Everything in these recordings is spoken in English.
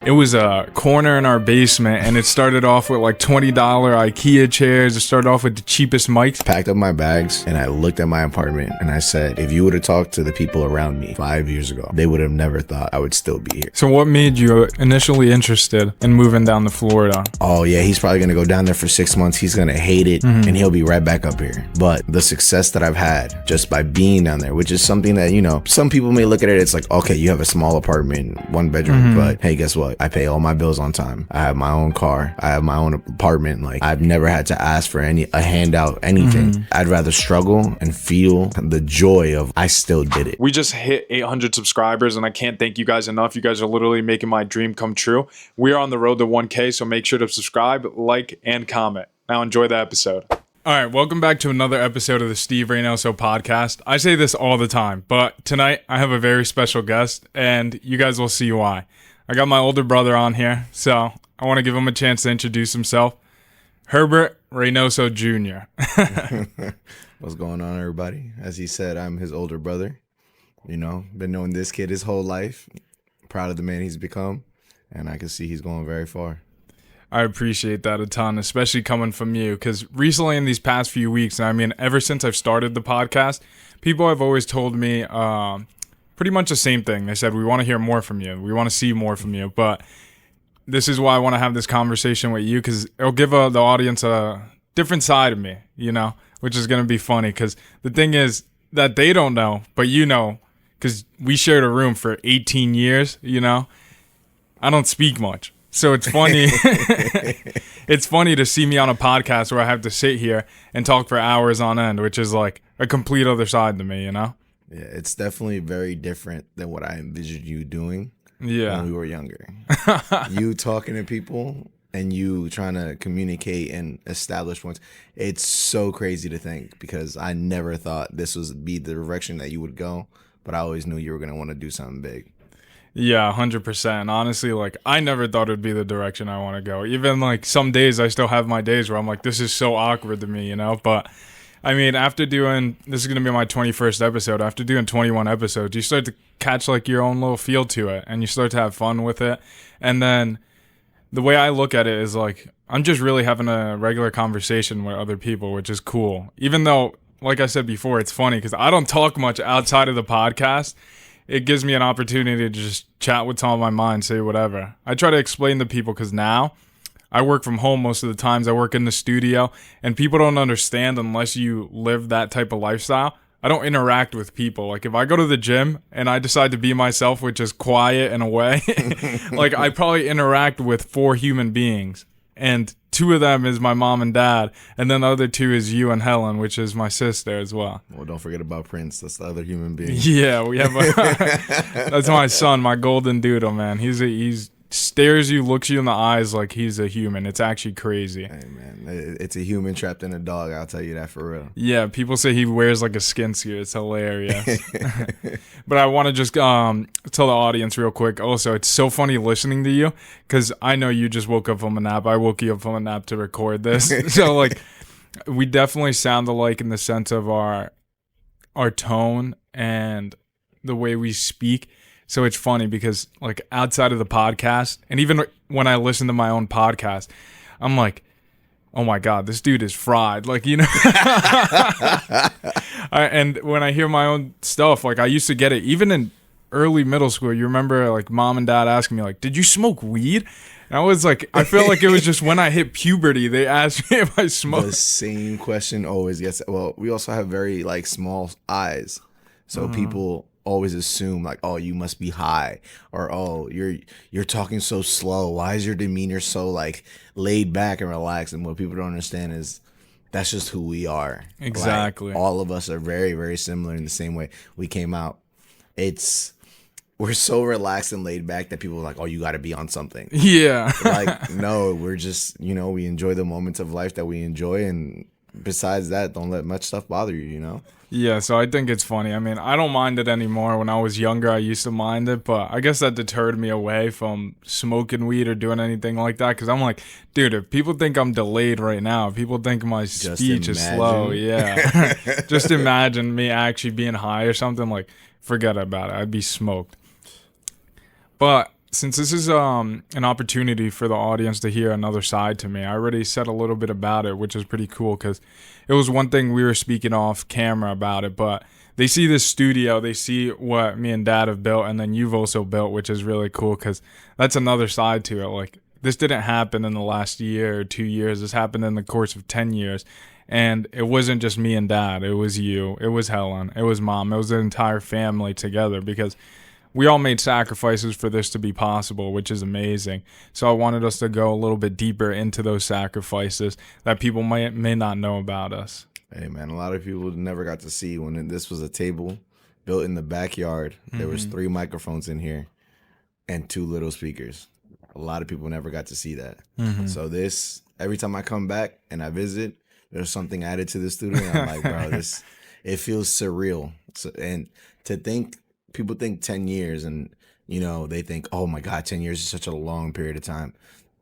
It was a corner in our basement, and it started off with like $20 IKEA chairs. It started off with the cheapest mics. Packed up my bags, and I looked at my apartment, and I said, if you would have talked to the people around me 5 years ago, they would have never thought I would still be here. So what made you initially interested in moving down to Florida? Oh yeah, he's probably gonna go down there for 6 months. He's gonna hate it, and he'll be right back up here. But the success that I've had just by being down there, which is something that, you know, some people may look at it, it's like, okay, you have a small apartment, 1 bedroom, but hey, guess what? I pay all my bills on time. I have my own car. I have my own apartment. Like, I've never had to ask for a handout, anything. I'd rather struggle and feel the joy of I still did it. We just hit 800 subscribers, and I can't thank you guys enough. You guys are literally making my dream come true. We are on the road to 1K, so make sure to subscribe, like, and comment. Now enjoy the episode. All right, welcome back to another episode of the Steve Reynoso podcast. I say this all the time, but tonight I have a very special guest, and you guys will see why. I got my older brother on here, so I want to give him a chance to introduce himself. Herbert Reynoso Jr. What's going on, everybody? As he said, I'm his older brother. You know, been knowing this kid his whole life. Proud of the man he's become, and I can see he's going very far. I appreciate that a ton, especially coming from you, because recently in these past few weeks, I mean, ever since I've started the podcast, people have always told me pretty much the same thing. They said, we want to hear more from you. We want to see more from you. But this is why I want to have this conversation with you, because it'll give the audience a different side of me, you know, which is going to be funny, because the thing is that they don't know, but you know, because we shared a room for 18 years, you know. I don't speak much. So it's funny. It's funny to see me on a podcast where I have to sit here and talk for hours on end, which is like a complete other side to me, you know? Yeah, it's definitely very different than what I envisioned you doing when we were younger. You talking to people and you trying to communicate and establish points. It's so crazy to think, because I never thought this would be the direction that you would go, but I always knew you were going to want to do something big. Yeah, 100%. Honestly, like, I never thought it would be the direction I want to go. Even, like, some days I still have my days where I'm like, this is so awkward to me, you know? But, I mean, after doing, this is going to be my 21st episode. After doing 21 episodes, you start to catch, like, your own little feel to it, and you start to have fun with it. And then the way I look at it is, like, I'm just really having a regular conversation with other people, which is cool. Even though, like I said before, it's funny because I don't talk much outside of the podcast. It gives me an opportunity to just chat what's on my mind, say whatever. I try to explain to people, because now I work from home most of the times. I work in the studio, and people don't understand unless you live that type of lifestyle. I don't interact with people. Like, if I go to the gym and I decide to be myself, which is quiet in a way, like, I probably interact with 4 human beings, and 2 of them is my mom and dad, and then the other 2 is you and Helen, which is my sister as well. Well, don't forget about Prince. That's the other human being. Yeah, we have that's my son, my golden doodle, man. He's stares you, looks you in the eyes like he's a human. It's actually crazy. Hey, man, it's a human trapped in a dog. I'll tell you that for real. Yeah, people say he wears like a skin suit. It's hilarious. But I want to just tell the audience real quick. Also, it's so funny listening to you, because I know you just woke up from a nap. I woke you up from a nap to record this. So, like, we definitely sound alike in the sense of our tone and the way we speak. So it's funny because, like, outside of the podcast, and even when I listen to my own podcast, I'm like, oh my God, this dude is fried. Like, you know, and when I hear my own stuff, like, I used to get it even in early middle school. You remember, like, mom and dad asking me, like, did you smoke weed? And I was like, I feel like it was just when I hit puberty, they asked me if I smoked. The same question always gets, well, we also have very, like, small eyes. So people always assume, like, oh, you must be high, or oh, you're talking so slow. Why is your demeanor so, like, laid back and relaxed? And what people don't understand is that's just who we are. Exactly. Like, all of us are very, very similar in the same way we came out. We're so relaxed and laid back that people are like, oh, you got to be on something. Yeah. Like, no, we're just, you know, we enjoy the moments of life that we enjoy, and besides that, don't let much stuff bother you, you know? Yeah, so I think it's funny. I mean, I don't mind it anymore. When I was younger, I used to mind it, but I guess that deterred me away from smoking weed or doing anything like that, because I'm like, dude, if people think I'm delayed right now, if people think my speech is slow, yeah. Just imagine me actually being high or something, like, forget about it. I'd be smoked. But since this is an opportunity for the audience to hear another side to me, I already said a little bit about it, which is pretty cool because it was one thing we were speaking off camera about it, but they see this studio, they see what me and Dad have built, and then you've also built, which is really cool because that's another side to it. Like, this didn't happen in the last year or 2 years. This happened in the course of 10 years. And it wasn't just me and Dad. It was you. It was Helen. It was Mom. It was the entire family together because we all made sacrifices for this to be possible, which is amazing. So I wanted us to go a little bit deeper into those sacrifices that people may not know about us. Hey man, a lot of people never got to see when this was a table built in the backyard. There was 3 microphones in here and 2 little speakers. A lot of people never got to see that. So this, every time I come back and I visit, there's something added to the studio. And I'm like, bro, it feels surreal. So, and to think, people think 10 years and, they think, oh my God, 10 years is such a long period of time.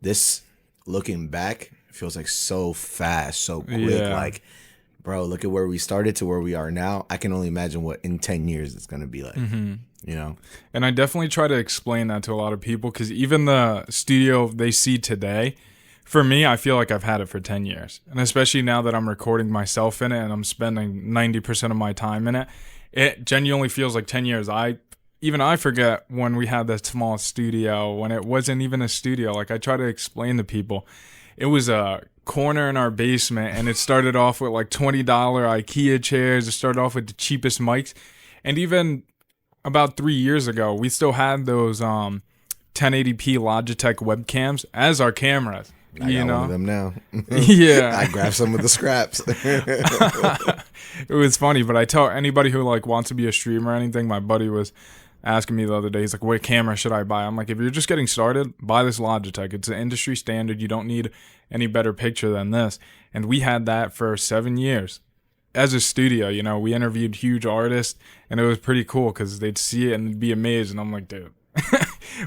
This, looking back, feels like so fast, so quick. Yeah. Like, bro, look at where we started to where we are now. I can only imagine what in 10 years it's going to be like, And I definitely try to explain that to a lot of people because even the studio they see today, for me, I feel like I've had it for 10 years. And especially now that I'm recording myself in it and I'm spending 90% of my time in it genuinely feels like 10 years. I forget when we had that small studio, when it wasn't even a studio. Like, I try to explain to people, it was a corner in our basement and it started off with like $20 IKEA chairs. It started off with the cheapest mics. And even about 3 years ago, we still had those 1080p Logitech webcams as our cameras. I got one of them now. Yeah. I grabbed some of the scraps. It was funny, but I tell anybody who like wants to be a streamer or anything, my buddy was asking me the other day, he's like, what camera should I buy? I'm like, if you're just getting started, buy this Logitech. It's an industry standard. You don't need any better picture than this. And we had that for 7 years. As a studio, we interviewed huge artists, and it was pretty cool because they'd see it and be amazed. And I'm like, dude,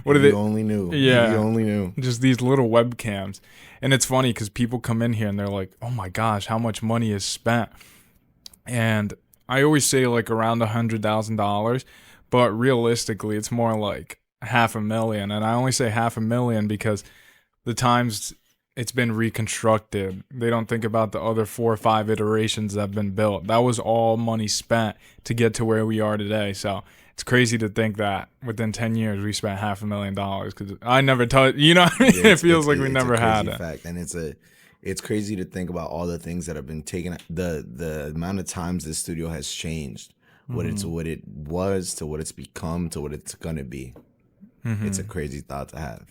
what are they? You only knew. Yeah. You only knew. Just these little webcams. And it's funny because people come in here and they're like, oh my gosh, how much money is spent? And I always say like around $100,000, but realistically, it's more like $500,000. And I only say $500,000 because the times it's been reconstructed, they don't think about the other 4 or 5 iterations that have been built. That was all money spent to get to where we are today. So it's crazy to think that within 10 years we spent $500,000 because I never touched, it feels like we never had it. Fact. And it's crazy to think about all the things that have been taken, the amount of times this studio has changed, what it was to what it's become to what it's gonna be. It's a crazy thought to have.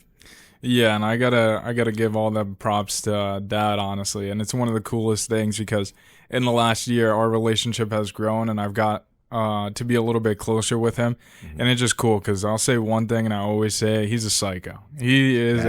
Yeah, and I gotta give all the props to Dad, honestly. And it's one of the coolest things because in the last year our relationship has grown and I've got to be a little bit closer with him. And it's just cool because I'll say one thing and I always say he's a psycho. He is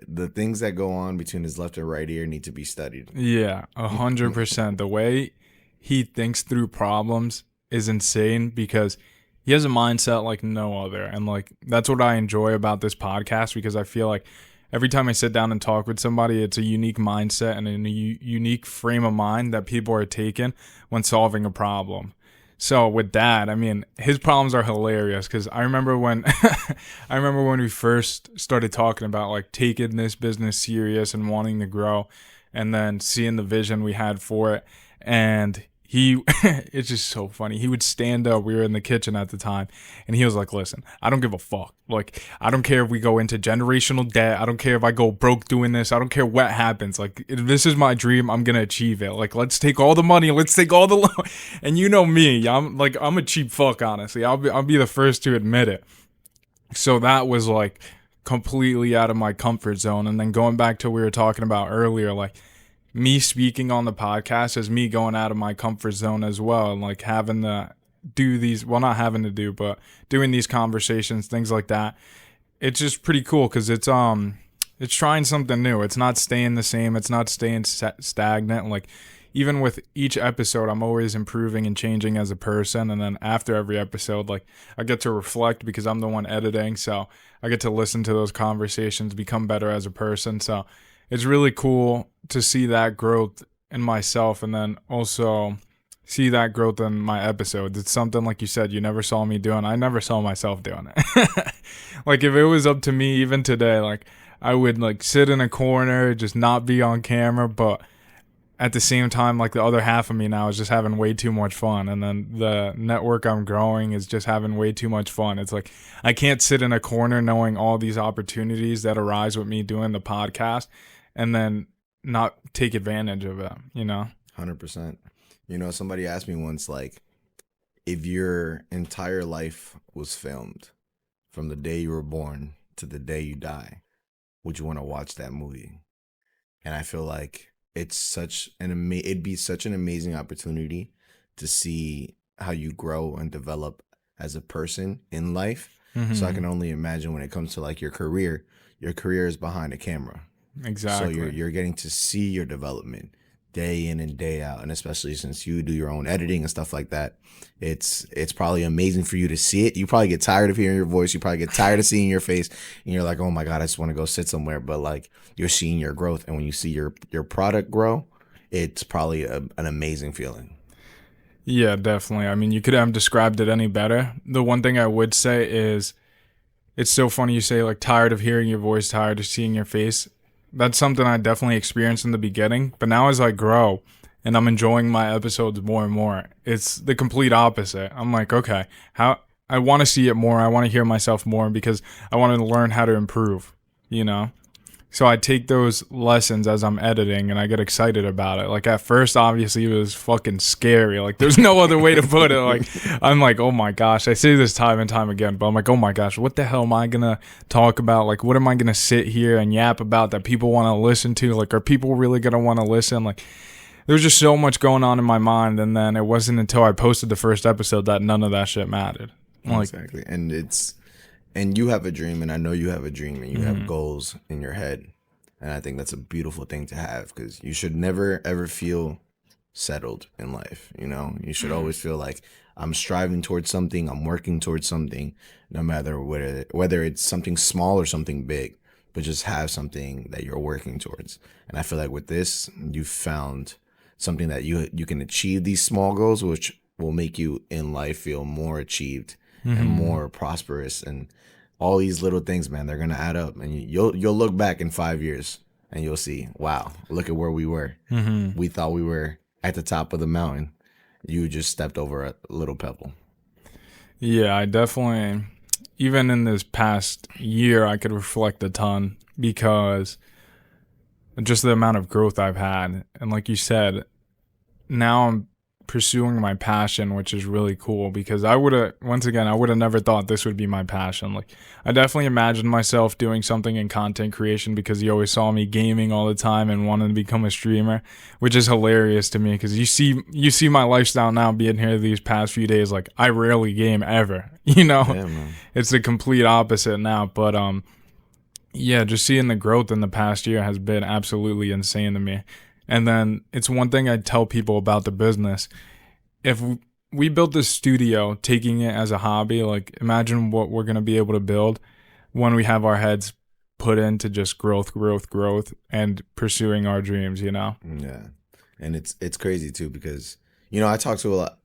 the things that go on between his left and right ear need to be studied. Yeah, 100%. The way he thinks through problems is insane because he has a mindset like no other. And like that's what I enjoy about this podcast because I feel like every time I sit down and talk with somebody, it's a unique mindset and a unique frame of mind that people are taking when solving a problem. So with Dad, I mean, his problems are hilarious because I remember when we first started talking about like taking this business serious and wanting to grow and then seeing the vision we had for it. And it's just so funny. He would stand up. We were in the kitchen at the time and he was like, listen, I don't give a fuck. Like, I don't care if we go into generational debt. I don't care if I go broke doing this. I don't care what happens. Like, if this is my dream, I'm going to achieve it. Like, let's take all the money. Let's take all the loan. And you know me, I'm a cheap fuck, honestly. I'll be the first to admit it. So that was like completely out of my comfort zone. And then going back to what we were talking about earlier, like, me speaking on the podcast is me going out of my comfort zone as well and like having to do these, well, not having to do, but doing these conversations, things like that. It's just pretty cool because it's trying something new. It's not staying the same. It's not staying stagnant. Like even with each episode, I'm always improving and changing as a person. And then after every episode, like I get to reflect because I'm the one editing. So I get to listen to those conversations, become better as a person. So it's really cool to see that growth in myself. And then also see that growth in my episodes. It's something, like you said, you never saw me doing. I never saw myself doing it. Like, if it was up to me, even today, like, I would like sit in a corner, just not be on camera, but at the same time, like, the other half of me now is just having way too much fun. And then the network I'm growing is just having way too much fun. It's like, I can't sit in a corner knowing all these opportunities that arise with me doing the podcast and then not take advantage of it, you know? 100%. You know, somebody asked me once, like, if your entire life was filmed from the day you were born to the day you die, would you want to watch that movie? And I feel like it's it'd be such an amazing opportunity to see how you grow and develop as a person in life. Mm-hmm. So I can only imagine when it comes to like your career is behind a camera. Exactly. So you're getting to see your development day in and day out, and especially since you do your own editing and stuff like that, it's probably amazing for you to see it. You probably get tired of hearing your voice. You probably get tired of seeing your face, and you're like, oh my God, I just want to go sit somewhere. But like, you're seeing your growth, and when you see your product grow, it's probably an amazing feeling. Yeah, definitely. I mean, you could have described it any better. The one thing I would say is, it's so funny you say like tired of hearing your voice, tired of seeing your face. That's something I definitely experienced in the beginning. But now as I grow and I'm enjoying my episodes more and more, it's the complete opposite. I'm like, okay, I want to see it more. I want to hear myself more because I want to learn how to improve, you know? So I take those lessons as I'm editing and I get excited about it. Like, at first, obviously, it was fucking scary. Like, there's no other way to put it. Like, I'm like, oh my gosh. I say this time and time again, but I'm like, oh my gosh, what the hell am I going to talk about? Like, what am I going to sit here and yap about that people want to listen to? Like, are people really going to want to listen? Like, there's just so much going on in my mind. And then it wasn't until I posted the first episode that none of that shit mattered. Like, exactly. And you have a dream, and I know you have a dream, and you have goals in your head. And I think that's a beautiful thing to have, because you should never, ever feel settled in life. You know, you should always feel like I'm striving towards something, I'm working towards something, no matter whether it's something small or something big, but just have something that you're working towards. And I feel like with this, you found something that you can achieve these small goals, which will make you in life feel more achieved and more prosperous. And all these little things, man, they're gonna add up, and you'll look back in 5 years and you'll see, wow, look at where we were. We thought we were at the top of the mountain. You just stepped over a little pebble. Yeah, I definitely, even in this past year, I could reflect a ton because just the amount of growth I've had. And like you said, now I'm pursuing my passion, which is really cool, because I would have never thought this would be my passion. Like, I definitely imagined myself doing something in content creation because you always saw me gaming all the time and wanting to become a streamer, which is hilarious to me because you see my lifestyle now being here these past few days. Like, I rarely game ever, you know. Yeah, man. It's the complete opposite now. But yeah, just seeing the growth in the past year has been absolutely insane to me. And then it's one thing I tell people about the business. If we built this studio taking it as a hobby, like, imagine what we're going to be able to build when we have our heads put into just growth and pursuing our dreams, you know? Yeah. And it's crazy too, because, you know, I talk to a lot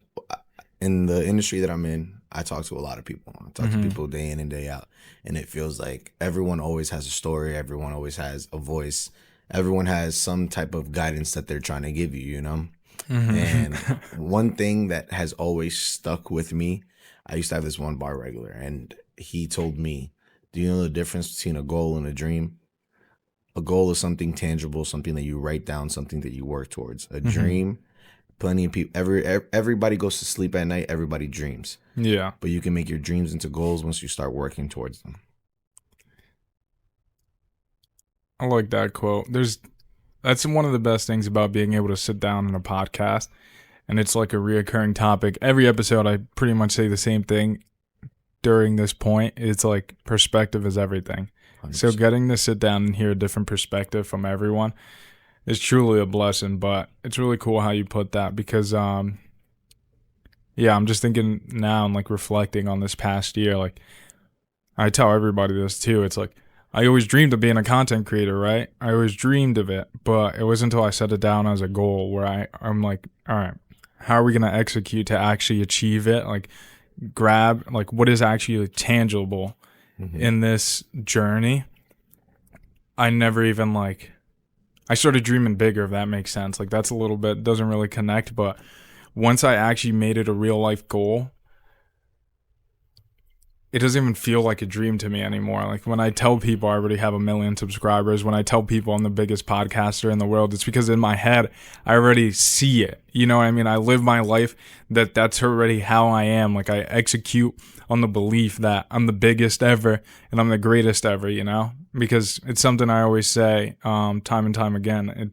in the industry that I'm in. I talk to a lot of people. I talk to people day in and day out. And it feels like everyone always has a story. Everyone always has a voice. Everyone has some type of guidance that they're trying to give you, you know? And one thing that has always stuck with me, I used to have this one bar regular, and he told me, do you know the difference between a goal and a dream? A goal is something tangible, something that you write down, something that you work towards. A dream, plenty of people, everybody goes to sleep at night, everybody dreams. Yeah. But you can make your dreams into goals once you start working towards them. I like that quote. That's one of the best things about being able to sit down in a podcast, and it's like a reoccurring topic. Every episode, I pretty much say the same thing during this point. It's like, perspective is everything. 100%. So getting to sit down and hear a different perspective from everyone is truly a blessing. But it's really cool how you put that, because yeah, I'm just thinking now and like reflecting on this past year. Like, I tell everybody this too. It's like, I always dreamed of being a content creator, right? I always dreamed of it, but it wasn't until I set it down as a goal where I'm like, all right, how are we going to execute to actually achieve it? Like grab, like what is actually tangible in this journey? I never even like, I started dreaming bigger, if that makes sense. Like that's a little bit, doesn't really connect, but once I actually made it a real life goal, it doesn't even feel like a dream to me anymore. Like when I tell people I already have 1 million subscribers, when I tell people I'm the biggest podcaster in the world, it's because in my head, I already see it. You know what I mean? I live my life that's already how I am. Like I execute on the belief that I'm the biggest ever and I'm the greatest ever, you know? Because it's something I always say time and time again.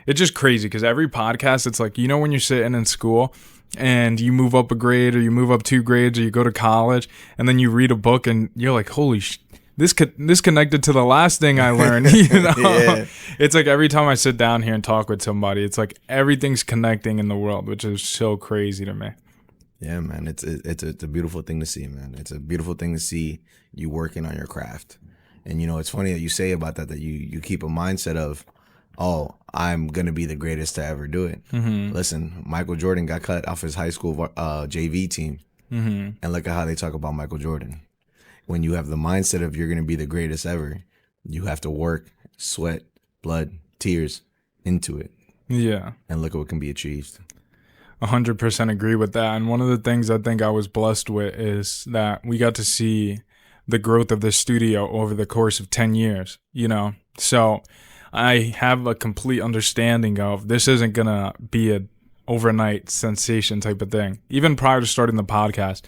It's just crazy because every podcast, it's like, you know, when you're sitting in school and you move up a grade or you move up 2 grades or you go to college and then you read a book and you're like, holy this connected to the last thing I learned. You know? Yeah. It's like every time I sit down here and talk with somebody, it's like everything's connecting in the world, which is so crazy to me. Yeah, man, it's a beautiful thing to see, man. It's a beautiful thing to see you working on your craft. And you know, it's funny that you say about that you keep a mindset of, oh, I'm going to be the greatest to ever do it. Listen, Michael Jordan got cut off his high school JV team. And look at how they talk about Michael Jordan. When you have the mindset of you're going to be the greatest ever, you have to work, sweat, blood, tears into it. Yeah. And look at what can be achieved. 100% agree with that. And one of the things I think I was blessed with is that we got to see the growth of the studio over the course of 10 years, you know? So I have a complete understanding of this isn't going to be a overnight sensation type of thing. Even prior to starting the podcast,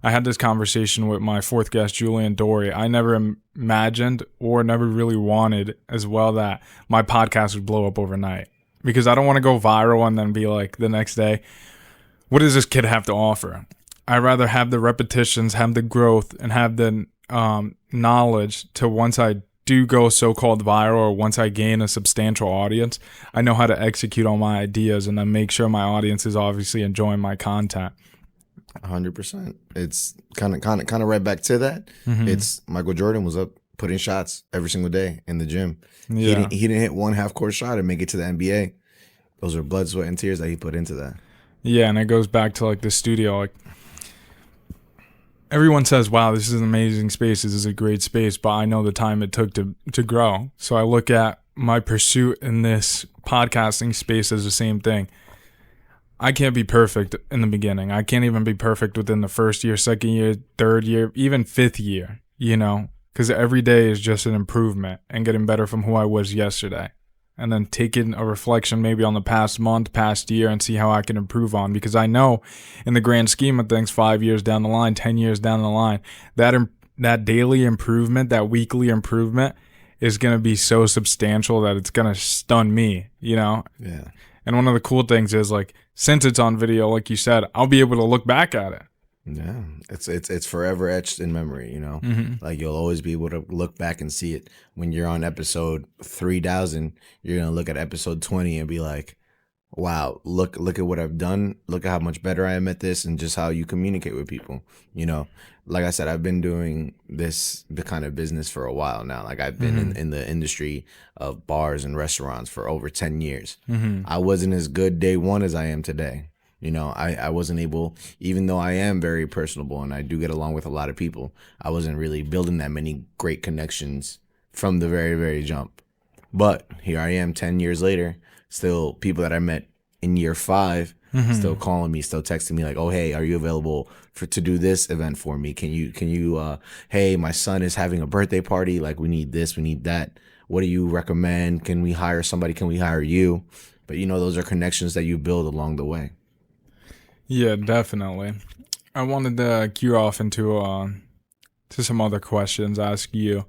I had this conversation with my 4th guest, Julian Dory. I never imagined or never really wanted as well that my podcast would blow up overnight because I don't want to go viral and then be like the next day, what does this kid have to offer? I'd rather have the repetitions, have the growth, and have the knowledge to once I do go so-called viral or once I gain a substantial audience, I know how to execute on my ideas and then make sure my audience is obviously enjoying my content. 100%. It's kind of right back to that. It's Michael Jordan was up putting shots every single day in the gym. Yeah. He didn't hit one half-court shot and make it to the NBA. Those are blood, sweat, and tears that he put into that. Yeah, and it goes back to like the studio. Like everyone says, wow, this is an amazing space. This is a great space. But I know the time it took to grow. So I look at my pursuit in this podcasting space as the same thing. I can't be perfect in the beginning. I can't even be perfect within the first year, second year, third year, even 5th year, you know, because every day is just an improvement and getting better from who I was yesterday. And then taking a reflection maybe on the past month, past year, and see how I can improve on. Because I know in the grand scheme of things, 5 years down the line, 10 years down the line, that daily improvement, that weekly improvement is going to be so substantial that it's going to stun me, you know? Yeah. And one of the cool things is, like, since it's on video, like you said, I'll be able to look back at it. Yeah, it's forever etched in memory, you know? Like, you'll always be able to look back and see it. When you're on episode 3000, you're going to look at episode 20 and be like, wow, look at what I've done. Look at how much better I am at this and just how you communicate with people, you know? Like I said, I've been doing the kind of business for a while now. Like I've been in the industry of bars and restaurants for over 10 years. I wasn't as good day one as I am today. You know, I wasn't able, even though I am very personable and I do get along with a lot of people, I wasn't really building that many great connections from the very, very jump. But here I am 10 years later, still people that I met in year 5, still calling me, still texting me like, oh, hey, are you available to do this event for me? Can you, hey, my son is having a birthday party. Like, we need this, we need that. What do you recommend? Can we hire somebody? Can we hire you? But, you know, those are connections that you build along the way. Yeah, definitely. I wanted to gear off into to some other questions, ask you,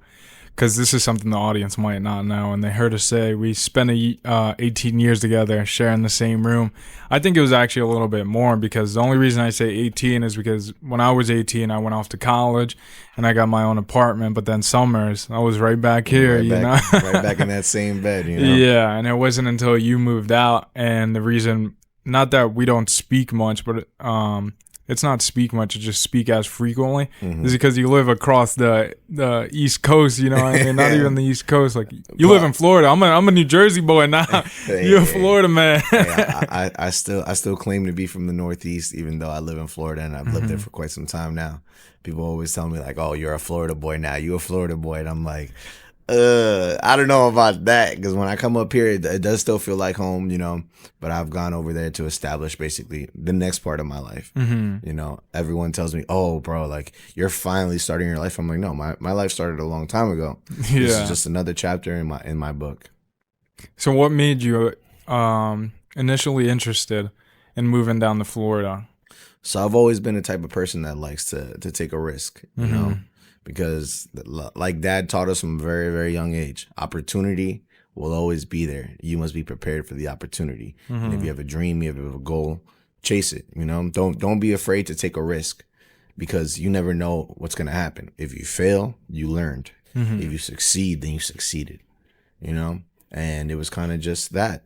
because this is something the audience might not know. And they heard us say we spent 18 years together sharing the same room. I think it was actually a little bit more, because the only reason I say 18 is because when I was 18, I went off to college and I got my own apartment. But then summers, I was right back here, right back in that same bed, you know? Yeah, and it wasn't until you moved out. And the reason, not that we don't speak much, but it's not speak much, it's just speak as frequently, is because you live across the East Coast, you know what I mean? Not even the East Coast. Like, you live in Florida. I'm a New Jersey boy now. You're a Florida man. I still claim to be from the Northeast, even though I live in Florida and I've lived there for quite some time now. People always tell me like, "Oh, you're a Florida boy now. You a Florida boy," and I'm like, I don't know about that, because when I come up here, it does still feel like home, you know. But I've gone over there to establish basically the next part of my life. You know, everyone tells me, "Oh, bro, like you're finally starting your life." I'm like, no, my life started a long time ago. This is just another chapter in my book. So, what made you initially interested in moving down to Florida? So I've always been the type of person that likes to take a risk, you know. Because like Dad taught us from a very, very young age, opportunity will always be there. You must be prepared for the opportunity. And if you have a dream, you have a goal, chase it. You know, don't be afraid to take a risk, because you never know what's going to happen. If you fail, you learned. If you succeed, then you succeeded, you know. And it was kind of just that.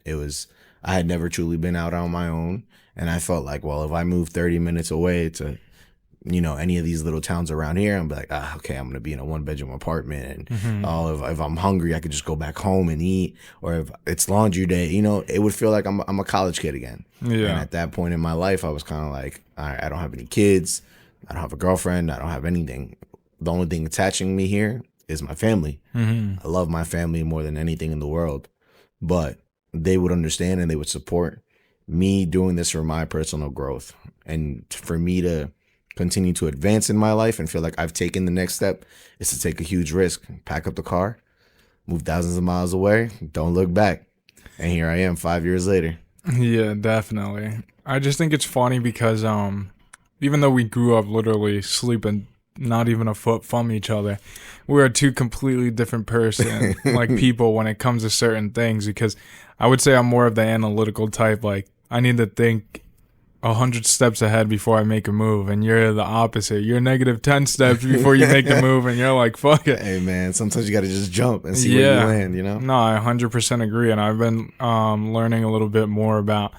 I had never truly been out on my own. And I felt like, well, if I move 30 minutes away to, you know, any of these little towns around here, I'm like, okay, I'm gonna be in a 1-bedroom apartment, and if I'm hungry, I could just go back home and eat, or if it's laundry day, you know, it would feel like I'm a college kid again. And at that point in my life, I was kind of like, all right, I don't have any kids, I don't have a girlfriend, I don't have anything. The only thing attaching me here is my family. I love my family more than anything in the world, but they would understand and they would support me doing this for my personal growth, and for me to continue to advance in my life and feel like I've taken the next step is to take a huge risk, pack up the car, move thousands of miles away, don't look back. And here I am 5 years later. Yeah, definitely. I just think it's funny because even though we grew up literally sleeping not even a foot from each other, we're two completely different like people when it comes to certain things, because I would say I'm more of the analytical type. Like, I need to think 100 steps ahead before I make a move, and you're the opposite. You're negative 10 steps before you make the move, and you're like, fuck it. Hey man, sometimes you gotta just jump and see where you land, you know? No, I 100% agree, and I've been learning a little bit more about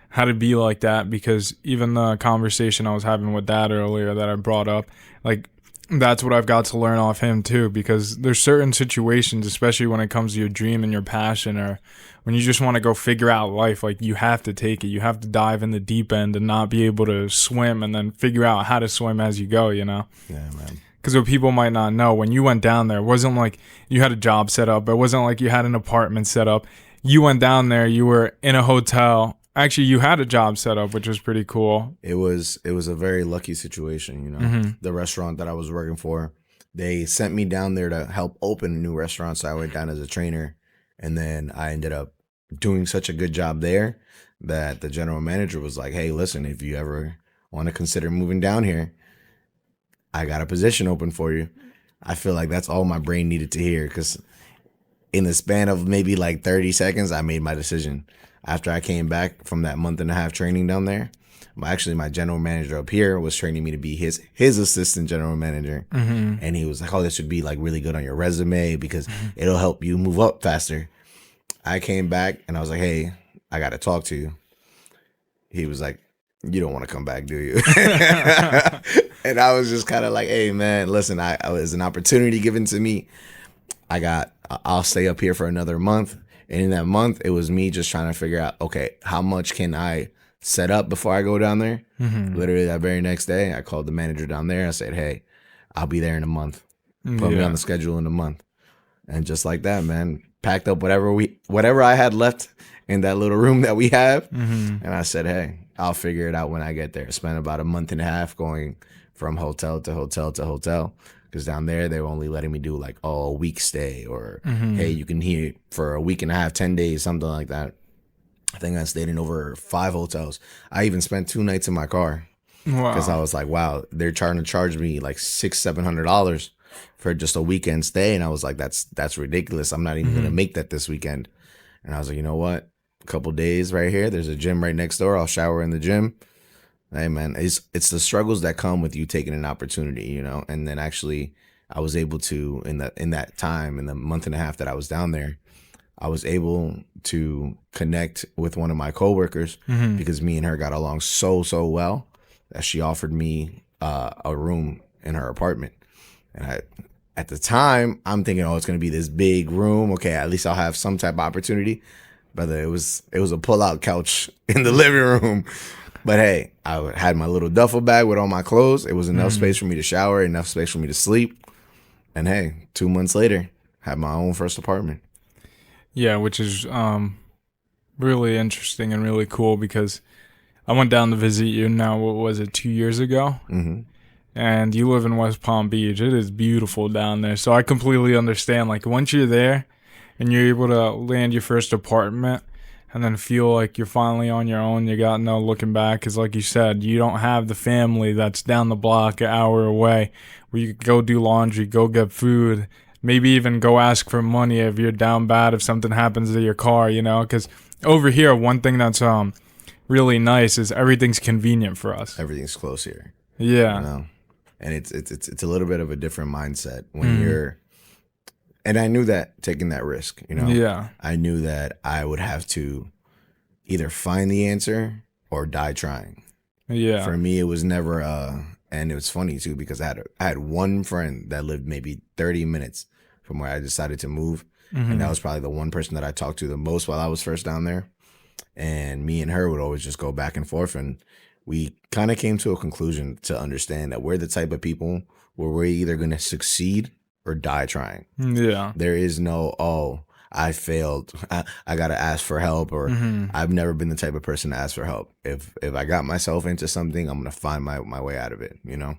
how to be like that, because even the conversation I was having with Dad earlier that I brought up, like, that's what I've got to learn off him too, because there's certain situations, especially when it comes to your dream and your passion, or when you just want to go figure out life, like, you have to take it. You have to dive in the deep end and not be able to swim, and then figure out how to swim as you go, you know? Yeah, man. Because what people might not know, when you went down there, it wasn't like you had a job set up. It wasn't like you had an apartment set up. You went down there, you were in a hotel. Actually, you had a job set up, which was pretty cool. It was a very lucky situation, you know. The restaurant that I was working for, they sent me down there to help open a new restaurant, so I went down as a trainer, and then I ended up doing such a good job there that the general manager was like, hey, listen, if you ever want to consider moving down here, I got a position open for you. I feel like that's all my brain needed to hear, because in the span of maybe like 30 seconds, I made my decision. After I came back from that 1.5 training down there, actually my general manager up here was training me to be his assistant general manager. And he was like, oh, this would be like really good on your resume, because it'll help you move up faster. I came back and I was like, hey, I got to talk to you. He was like, you don't want to come back, do you? And I was just kind of like, hey, man, listen, it was an opportunity given to me. I'll stay up here for another month. And in that month, it was me just trying to figure out, okay, how much can I set up before I go down there? Literally that very next day, I called the manager down there. I said, hey, I'll be there in a month. Put me on the schedule in a month. And just like that, man, packed up whatever I had left in that little room that we have. And I said, hey, I'll figure it out when I get there. Spent about a month and a half going from hotel to hotel to hotel. Because down there, they were only letting me do like a week stay, or hey, you can hear for a week and a half, 10 days, something like that. I think I stayed in over 5 hotels. I even spent 2 nights in my car, because I was like, wow, they're trying to charge me like $600-700 for just a weekend stay. And I was like, that's ridiculous. I'm not even going to make that this weekend. And I was like, you know what? A couple days right here. There's a gym right next door. I'll shower in the gym. Hey man, it's the struggles that come with you taking an opportunity, you know. And then actually, I was able to in that time, in the month and a half that I was down there, I was able to connect with one of my coworkers, because me and her got along so well that she offered me a room in her apartment. And at the time, I'm thinking, oh, it's gonna be this big room. Okay, at least I'll have some type of opportunity. But it was a pull-out couch in the living room. But hey, I had my little duffel bag with all my clothes. It was enough space for me to shower, enough space for me to sleep. And hey, 2 months later, had my own first apartment. Yeah, which is really interesting and really cool because I went down to visit you now, what was it, 2 years ago? Mm-hmm. And you live in West Palm Beach. It is beautiful down there. So I completely understand. Like, once you're there and you're able to land your first apartment and then feel like you're finally on your own, you got no looking back. Because like you said, you don't have the family that's down the block an hour away where you could go do laundry, go get food, maybe even go ask for money if you're down bad, if something happens to your car, you know? Because over here, one thing that's really nice is everything's convenient for us. Everything's close here. Yeah. You know? And it's a little bit of a different mindset when you're, and I knew that taking that risk, you know, Yeah. I knew that I would have to either find the answer or die trying. Yeah. For me, it was never, and it was funny too, because I had one friend that lived maybe 30 minutes from where I decided to move. And that was probably the one person that I talked to the most while I was first down there. And me and her would always just go back and forth, and we kind of came to a conclusion to understand that we're the type of people where we're either going to succeed or die trying. Yeah. There is no, oh, I failed, I got to ask for help, or I've never been the type of person to ask for help. If I got myself into something, I'm going to find my way out of it, you know?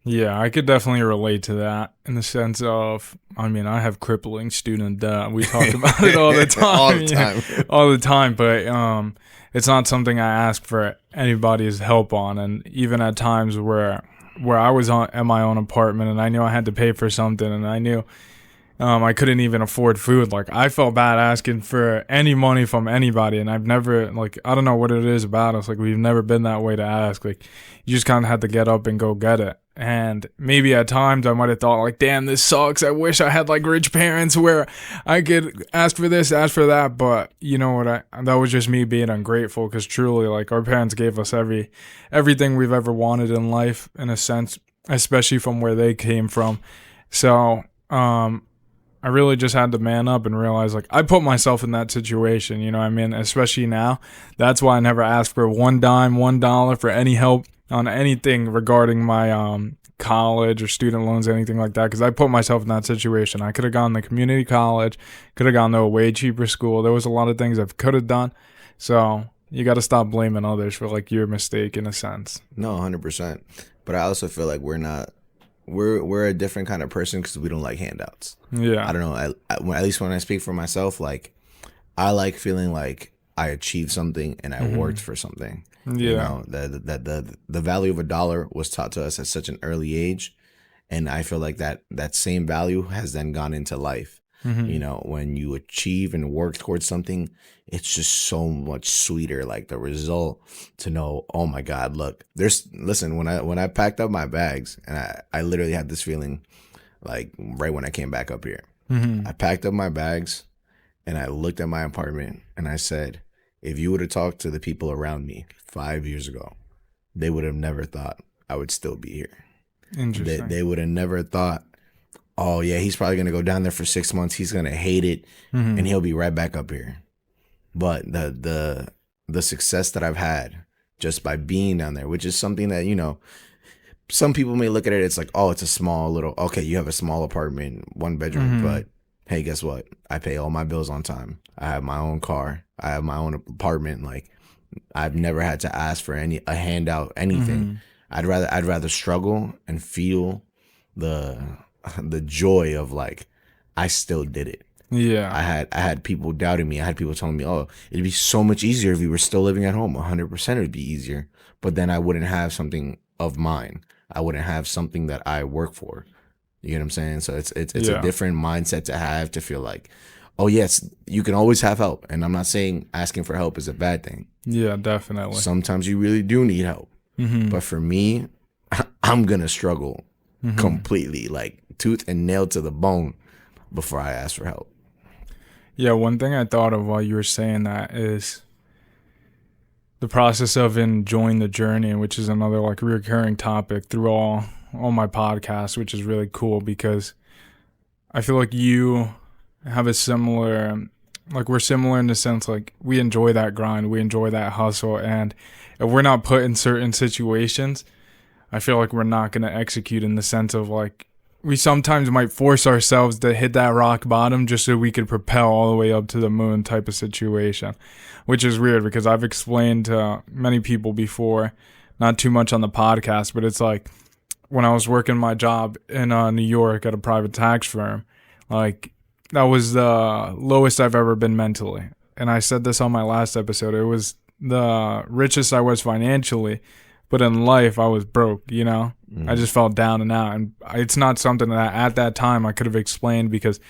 Yeah, I could definitely relate to that in the sense of, I mean, I have crippling student debt. We talk about it all the time. All the time. All the time, but it's not something I ask for anybody's help on. And even at times where I was in my own apartment and I knew I had to pay for something and I knew I couldn't even afford food, like I felt bad asking for any money from anybody. And I've never, like, I don't know what it is about us. Like, we've never been that way to ask. Like, you just kind of had to get up and go get it. And maybe at times I might have thought, like, damn, this sucks. I wish I had like rich parents where I could ask for this, ask for that. But you know what? That was just me being ungrateful, because truly, like, our parents gave us everything we've ever wanted in life, in a sense, especially from where they came from. So I really just had to man up and realize, like, I put myself in that situation, you know what I mean? Especially now. That's why I never asked for one dime, $1 for any help on anything regarding my college or student loans, anything like that, because I put myself in that situation. I could have gone to community college, could have gone to a way cheaper school. There was a lot of things I could have done. So you got to stop blaming others for, like, your mistake, in a sense. No, 100%. But I also feel like we're a different kind of person because we don't like handouts. Yeah. I don't know. At least when I speak for myself, like, I like feeling like I achieved something and I worked for something. Yeah. You know, the value of $1 was taught to us at such an early age, and I feel like that same value has then gone into life. You know, when you achieve and work towards something, it's just so much sweeter. Like, the result, to know, oh my God, look, listen, when I packed up my bags, and I literally had this feeling, like, right when I came back up here, I packed up my bags and I looked at my apartment and I said, if you would have talked to the people around me 5 years ago, they would have never thought I would still be here. Interesting. They would have never thought, oh yeah, he's probably going to go down there for 6 months. He's going to hate it and he'll be right back up here. But the success that I've had just by being down there, which is something that, you know, some people may look at it, it's like, oh, it's a small little, okay, you have a small apartment, 1 bedroom, but hey, guess what? I pay all my bills on time. I have my own car. I have my own apartment. Like, I've never had to ask for a handout, anything. I'd rather struggle and feel the joy of, like, I still did it. Yeah. I had people doubting me. I had people telling me, oh, it'd be so much easier if you were still living at home. 100% it'd be easier. But then I wouldn't have something of mine. I wouldn't have something that I work for. You get what I'm saying? So it's a different mindset to have, to feel like, oh yes, you can always have help. And I'm not saying asking for help is a bad thing. Yeah, definitely. Sometimes you really do need help. But for me, I'm going to struggle completely, like tooth and nail to the bone, before I ask for help. Yeah, one thing I thought of while you were saying that is the process of enjoying the journey, which is another like recurring topic through all my podcasts, which is really cool because I feel like you have a similar, like we're similar in the sense like we enjoy that grind, we enjoy that hustle, and if we're not put in certain situations, I feel like we're not going to execute in the sense of like we sometimes might force ourselves to hit that rock bottom just so we could propel all the way up to the moon type of situation, which is weird because I've explained to many people before, not too much on the podcast, but it's like when I was working my job in New York at a private tax firm, like that was the lowest I've ever been mentally. And I said this on my last episode. It was the richest I was financially, but in life I was broke, you know? I just felt down and out. And it's not something that at that time I could have explained because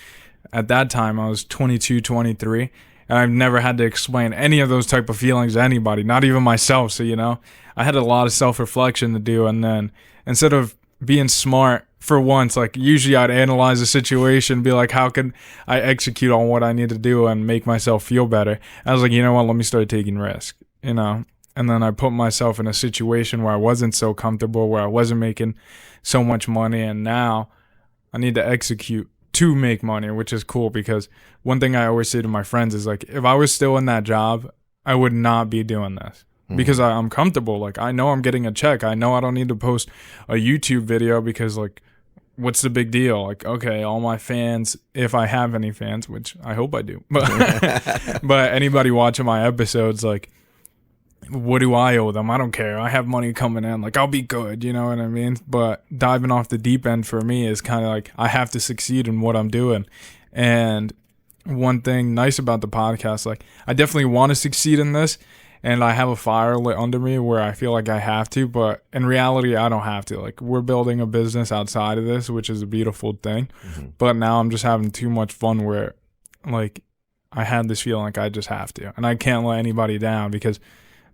at that time I was 22, 23, and I've never had to explain any of those type of feelings to anybody, not even myself. So, you know, I had a lot of self-reflection to do. And then instead of being smart for once, like usually I'd analyze the situation, be like, how can I execute on what I need to do and make myself feel better? I was like, you know what, let me start taking risks, you know? And then I put myself in a situation where I wasn't so comfortable, where I wasn't making so much money. And now I need to execute to make money, which is cool because one thing I always say to my friends is like, if I was still in that job, I would not be doing this because I'm comfortable. Like I know I'm getting a check. I know I don't need to post a YouTube video because like, what's the big deal? Like, okay, all my fans, if I have any fans, which I hope I do, but anybody watching my episodes, like, what do I owe them? I don't care. I have money coming in. Like, I'll be good. You know what I mean? But diving off the deep end for me is kind of like I have to succeed in what I'm doing. And one thing nice about the podcast, like I definitely want to succeed in this. And I have a fire lit under me where I feel like I have to. But in reality, I don't have to. Like, we're building a business outside of this, which is a beautiful thing. But now I'm just having too much fun where, like, I had this feeling like I just have to. And I can't let anybody down because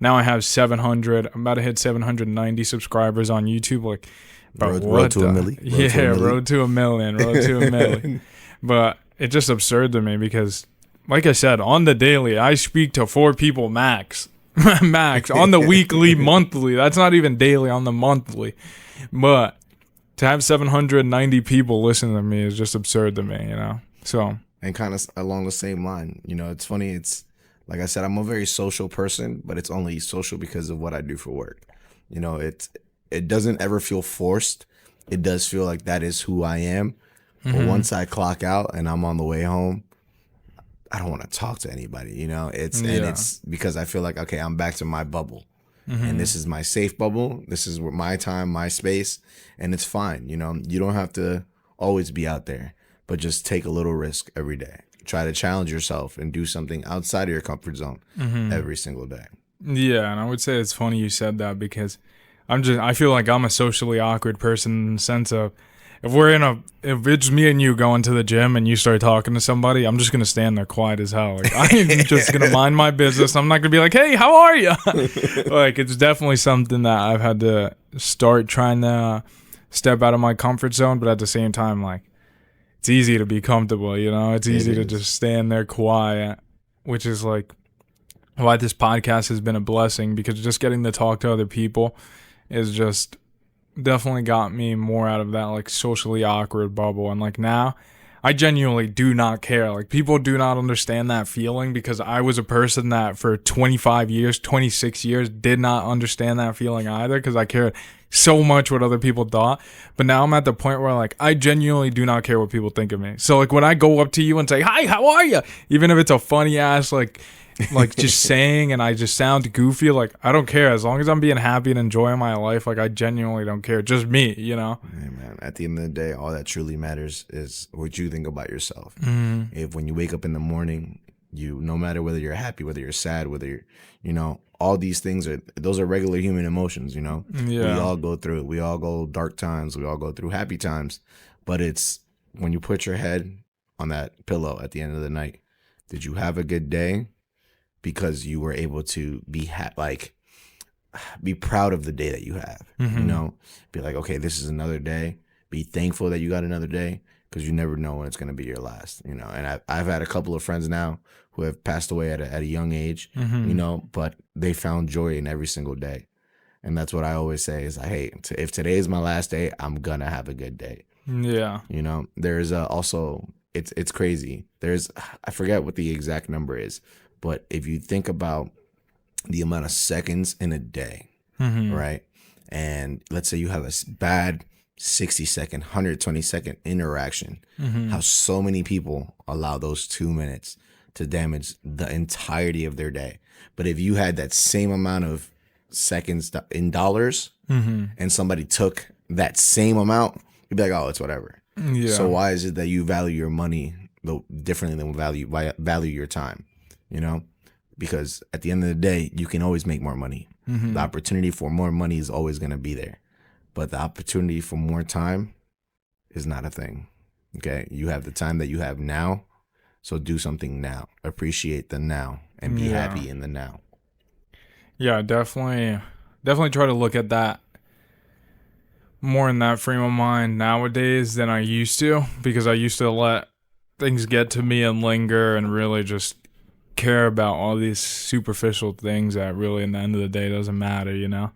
now I have 700. I'm about to hit 790 subscribers on YouTube. Like, road to a million. Road to a million. But it's just absurd to me because, like I said, on the daily, I speak to 4 people max. Max. On the weekly, monthly. That's not even daily, on the monthly. But to have 790 people listen to me is just absurd to me, you know? So. And kind of along the same line, you know, it's funny. It's like I said, I'm a very social person, but it's only social because of what I do for work. You know, it doesn't ever feel forced. It does feel like that is who I am. But once I clock out and I'm on the way home, I don't want to talk to anybody, you know? And it's because I feel like, okay, I'm back to my bubble. And this is my safe bubble. This is my time, my space, and it's fine. You know, you don't have to always be out there, but just take a little risk every day. Try to challenge yourself and do something outside of your comfort zone every single day. Yeah, and I would say it's funny you said that because I feel like I'm a socially awkward person in the sense of if it's me and you going to the gym and you start talking to somebody, I'm just going to stand there quiet as hell. Like, I'm just going to mind my business. I'm not going to be like, hey, how are you? Like, it's definitely something that I've had to start trying to step out of my comfort zone, but at the same time, like, it's easy to be comfortable, you know? It's easy to just stand there quiet, which is like why this podcast has been a blessing because just getting to talk to other people is just definitely got me more out of that like socially awkward bubble. And like now, I genuinely do not care. Like people do not understand that feeling because I was a person that for 25 years, 26 years did not understand that feeling either because I cared so much what other people thought. But now I'm at the point where like I genuinely do not care what people think of me. So like when I go up to you and say, hi, how are you? Even if it's a funny ass like just saying and I just sound goofy, like I don't care. As long as I'm being happy and enjoying my life, like I genuinely don't care. Just me, you know? Yeah, man. At the end of the day, all that truly matters is what you think about yourself. If when you wake up in the morning, no matter whether you're happy, whether you're sad, whether you're, you know, all these things those are regular human emotions, you know? Yeah. We all go through it. We all go dark times. We all go through happy times. But it's when you put your head on that pillow at the end of the night, did you have a good day? Because you were able to be proud of the day that you have, you know, be like, okay, this is another day. Be thankful that you got another day. because you never know when it's going to be your last, you know. And I've had a couple of friends now who have passed away at a young age, you know, but they found joy in every single day. And that's what I always say is, hey, if today is my last day, I'm going to have a good day. Yeah. You know, there's also, it's crazy. I forget what the exact number is, but if you think about the amount of seconds in a day, right? And let's say you have a bad 60-second, 120-second interaction, how so many people allow those 2 minutes to damage the entirety of their day. But if you had that same amount of seconds in dollars and somebody took that same amount, you'd be like, oh, it's whatever. Yeah. So why is it that you value your money differently than value your time? You know, because at the end of the day, you can always make more money. The opportunity for more money is always going to be there, but the opportunity for more time is not a thing. Okay, you have the time that you have now, so do something now. Appreciate the now and be happy in the now. Yeah, definitely try to look at that more in that frame of mind nowadays than I used to, because I used to let things get to me and linger and really just care about all these superficial things that really in the end of the day doesn't matter, you know.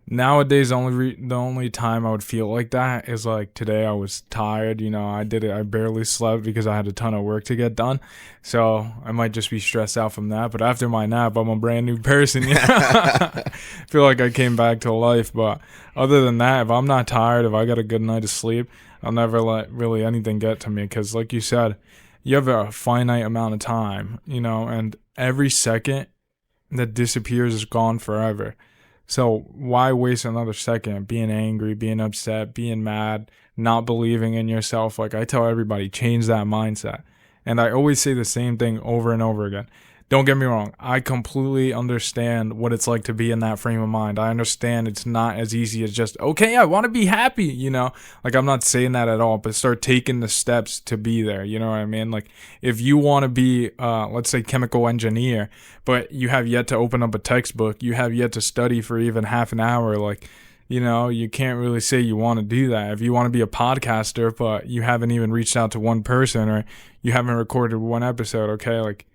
Nowadays, the only time I would feel like that is like today. I was tired, you know. I barely slept because I had a ton of work to get done, so I might just be stressed out from that. But after my nap, I'm a brand new person. You know? I feel like I came back to life. But other than that, if I'm not tired, if I got a good night of sleep, I'll never let really anything get to me. Because like you said, you have a finite amount of time, you know, and every second that disappears is gone forever. So why waste another second being angry, being upset, being mad, not believing in yourself? Like I tell everybody, change that mindset. And I always say the same thing over and over again. Don't get me wrong. I completely understand what it's like to be in that frame of mind. I understand it's not as easy as just, okay, I want to be happy, you know? Like, I'm not saying that at all, but start taking the steps to be there. You know what I mean? Like, if you want to be, let's say, chemical engineer, but you have yet to open up a textbook, you have yet to study for even half an hour, like, you know, you can't really say you want to do that. If you want to be a podcaster, but you haven't even reached out to one person or you haven't recorded one episode, okay, like,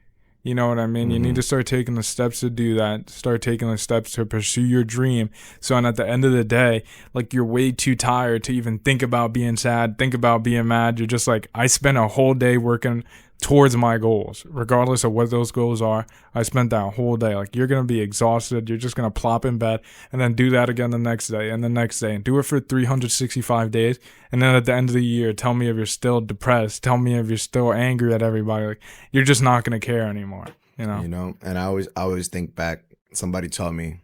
you know what I mean? You need to start taking the steps to do that. Start taking the steps to pursue your dream. So, and at the end of the day, like you're way too tired to even think about being sad, think about being mad. You're just like, I spent a whole day working towards my goals, regardless of what those goals are. I spent that whole day. Like you're going to be exhausted. You're just going to plop in bed and then do that again the next day and the next day and do it for 365 days. And then at the end of the year, tell me if you're still depressed. Tell me if you're still angry at everybody. Like you're just not going to care anymore, you know? You know, and I always think back, somebody taught me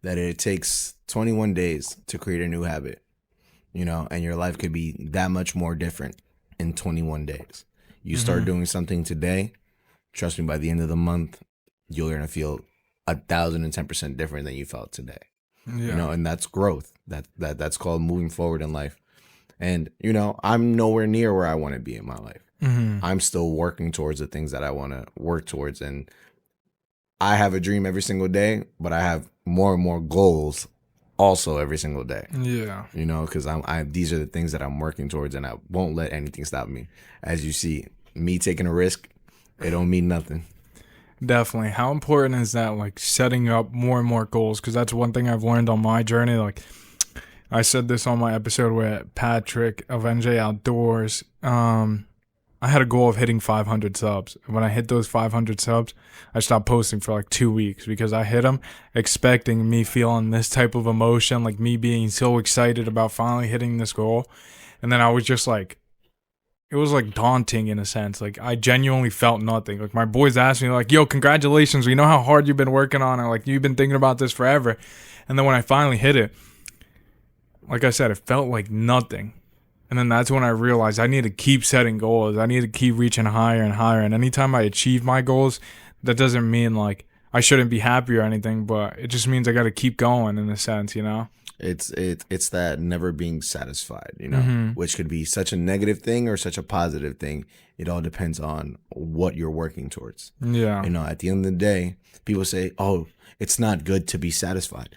that it takes 21 days to create a new habit, you know, and your life could be that much more different in 21 days. You start doing something today, trust me, by the end of the month, you're going to feel 1,010% different than you felt today. Yeah. You know, and that's growth. That's called moving forward in life. And, you know, I'm nowhere near where I want to be in my life. I'm still working towards the things that I want to work towards. And I have a dream every single day, but I have more and more goals also every single day. Yeah. You know, because these are the things that I'm working towards, and I won't let anything stop me. As you see, me taking a risk, it don't mean nothing. Definitely. How important is that, like setting up more and more goals? Because that's one thing I've learned on my journey. Like I said this on my episode with Patrick of NJ Outdoors. I had a goal of hitting 500 subs. When I hit those 500 subs, I stopped posting for like 2 weeks because I hit them expecting me feeling this type of emotion, like me being so excited about finally hitting this goal. And then I was just like, it was like daunting in a sense. Like I genuinely felt nothing. Like my boys asked me like, yo, congratulations. We know how hard you've been working on it. Like you've been thinking about this forever. And then when I finally hit it, like I said, it felt like nothing. And then that's when I realized I need to keep setting goals. I need to keep reaching higher and higher. And anytime I achieve my goals, that doesn't mean like I shouldn't be happy or anything, but it just means I got to keep going in a sense, you know? It's that never being satisfied, you know, which could be such a negative thing or such a positive thing. It all depends on what you're working towards. Yeah. You know, at the end of the day, people say, oh, it's not good to be satisfied.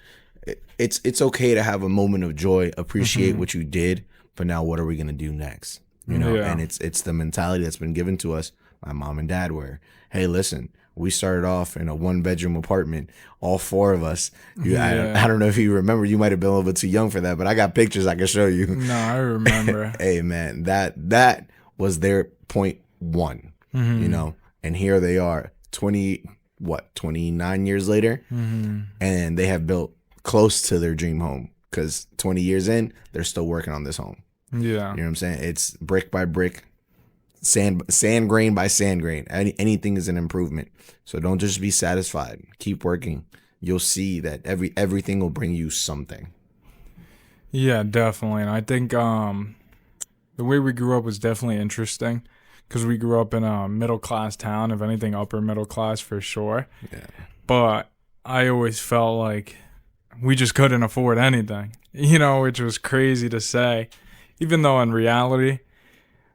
It's okay to have a moment of joy, appreciate what you did. But now what are we going to do next? you know, Yeah. and it's the mentality that's been given to us by mom and dad where, hey, listen, we started off in a 1-bedroom apartment, all 4 of us. I don't know if you remember, you might have been a little bit too young for that, but I got pictures I can show you. No, I remember. Hey man, that was their point 1, you know, and here they are 29 years later, and they have built close to their dream home because 20 years in, they're still working on this home. Yeah. You know what I'm saying? It's brick by brick, sand grain by sand grain. Anything is an improvement. So don't just be satisfied. Keep working. You'll see that everything will bring you something. Yeah, definitely. And I think the way we grew up was definitely interesting because we grew up in a middle class town, if anything, upper middle class for sure. Yeah. But I always felt like we just couldn't afford anything, you know, which was crazy to say. Even though in reality,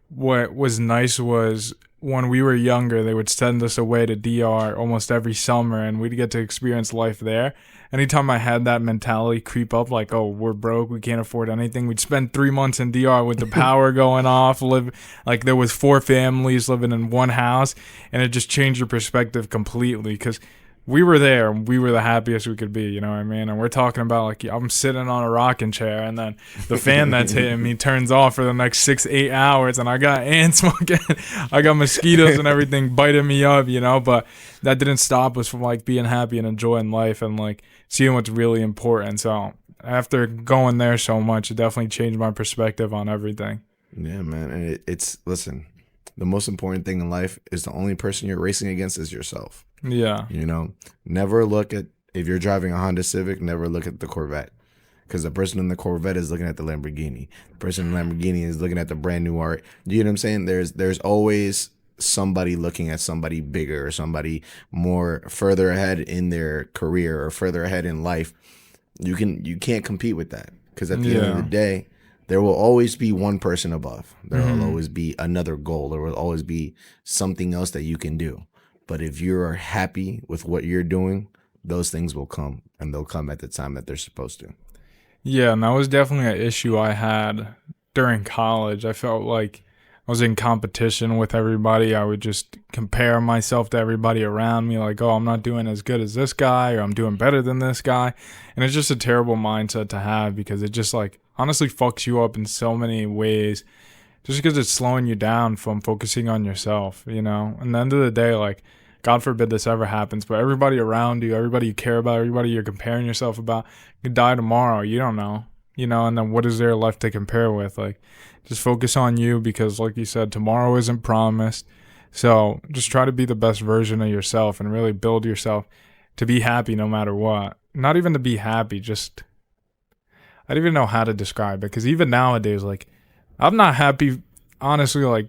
what was nice was when we were younger, they would send us away to DR almost every summer and we'd get to experience life there. Anytime I had that mentality creep up, like, oh, we're broke, we can't afford anything, we'd spend 3 months in DR with the power going off, like there was 4 families living in one house, and it just changed your perspective completely because we were there and we were the happiest we could be, you know what I mean? And we're talking about like I'm sitting on a rocking chair and then the fan that's hitting me turns off for the next 6-8 hours and I got ants fucking, I got mosquitoes and everything biting me up, you know? But that didn't stop us from like being happy and enjoying life and like seeing what's really important. So after going there so much, it definitely changed my perspective on everything. Yeah, man. And it's listen, the most important thing in life is the only person you're racing against is yourself. Yeah. You know, never look at, if you're driving a Honda Civic, never look at the Corvette. Because the person in the Corvette is looking at the Lamborghini. The person in the Lamborghini is looking at the brand new art. You know what I'm saying? There's always somebody looking at somebody bigger or somebody more further ahead in their career or further ahead in life. You can't compete with that. Because at the end of the day, there will always be one person above. There will always be another goal. There will always be something else that you can do. But if you're happy with what you're doing, those things will come, and they'll come at the time that they're supposed to. Yeah, and that was definitely an issue I had during college. I felt like I was in competition with everybody. I would just compare myself to everybody around me, like, oh, I'm not doing as good as this guy, or I'm doing better than this guy. And it's just a terrible mindset to have because it just, like, honestly fucks you up in so many ways just because it's slowing you down from focusing on yourself, you know? And at the end of the day, like, God forbid this ever happens, but everybody around you, everybody you care about, everybody you're comparing yourself about could die tomorrow. You don't know, you know? And then what is there left to compare with? Like, just focus on you because, like you said, tomorrow isn't promised. So just try to be the best version of yourself and really build yourself to be happy no matter what. Not even to be happy, just, I don't even know how to describe it because even nowadays, like, I'm not happy, honestly, like,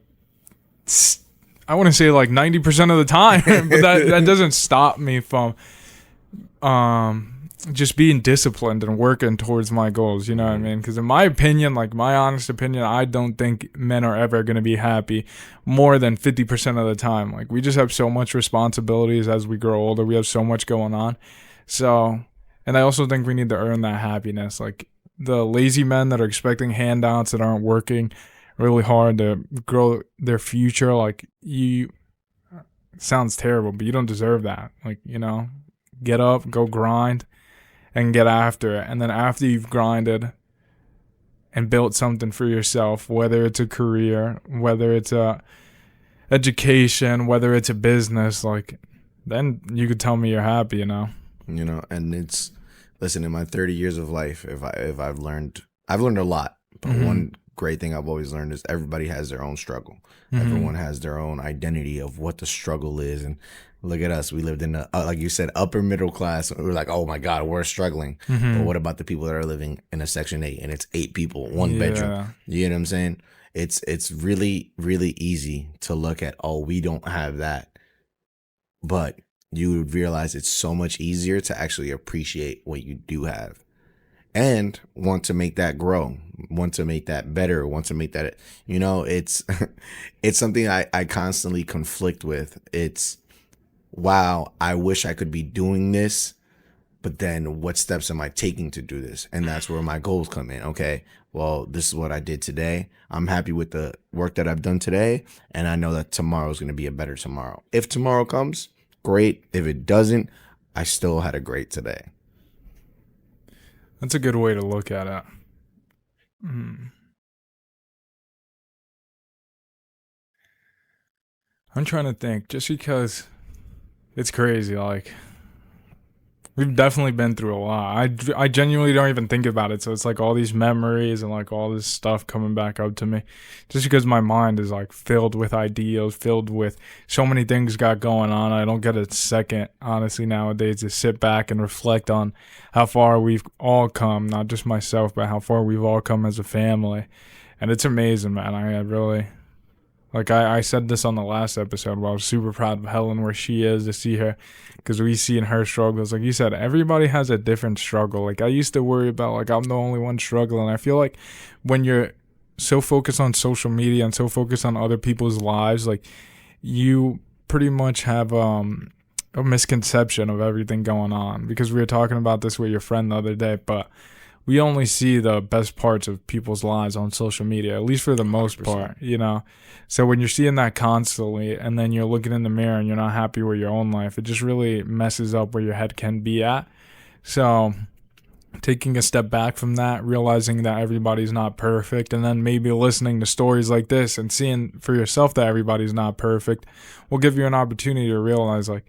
I wouldn't say like 90% of the time, but that doesn't stop me from just being disciplined and working towards my goals, you know what I mean? Because in my opinion, like my honest opinion, I don't think men are ever going to be happy more than 50% of the time. Like we just have so much responsibilities as we grow older. We have so much going on. So, and I also think we need to earn that happiness. Like the lazy men that are expecting handouts that aren't working really hard to grow their future, like you, sounds terrible, but you don't deserve that. Like, you know, get up, go grind, and get after it. And then after you've grinded and built something for yourself, whether it's a career, whether it's a education, whether it's a business, like then you could tell me you're happy, you know. You know, and it's, listen, in my 30 years of life, if I've learned a lot, but one great thing I've always learned is everybody has their own struggle. Everyone has their own identity of what the struggle is. And look at us. We lived in the, like you said, upper middle class. We were like, oh my God, we're struggling. But what about the people that are living in a Section 8 and it's 8 people, one bedroom? You know what I'm saying? It's really, really easy to look at, oh, we don't have that. But you would realize it's so much easier to actually appreciate what you do have. And want to make that grow, want to make that better, want to make that, you know, it's something I constantly conflict with. It's, wow, I wish I could be doing this, but then what steps am I taking to do this? And that's where my goals come in. Okay, well, this is what I did today. I'm happy with the work that I've done today, and I know that tomorrow is going to be a better tomorrow. If tomorrow comes, great. If it doesn't, I still had a great today. That's a good way to look at it. I'm trying to think, just because it's crazy. Like, we've definitely been through a lot. I genuinely don't even think about it. So it's like all these memories and like all this stuff coming back up to me, just because my mind is like filled with ideas, filled with so many things got going on. I don't get a second, honestly, nowadays to sit back and reflect on how far we've all come, not just myself, but how far we've all come as a family. And it's amazing, man. I really... Like I said this on the last episode where I was super proud of Helen where she is, to see her, because we see in her struggles. Like you said, everybody has a different struggle. Like I used to worry about like I'm the only one struggling. I feel like when you're so focused on social media and so focused on other people's lives, like you pretty much have a misconception of everything going on. Because we were talking about this with your friend the other day, but we only see the best parts of people's lives on social media, at least for the most part, you know? So when you're seeing that constantly and then you're looking in the mirror and you're not happy with your own life, it just really messes up where your head can be at. So taking a step back from that, realizing that everybody's not perfect, and then maybe listening to stories like this and seeing for yourself that everybody's not perfect will give you an opportunity to realize, like,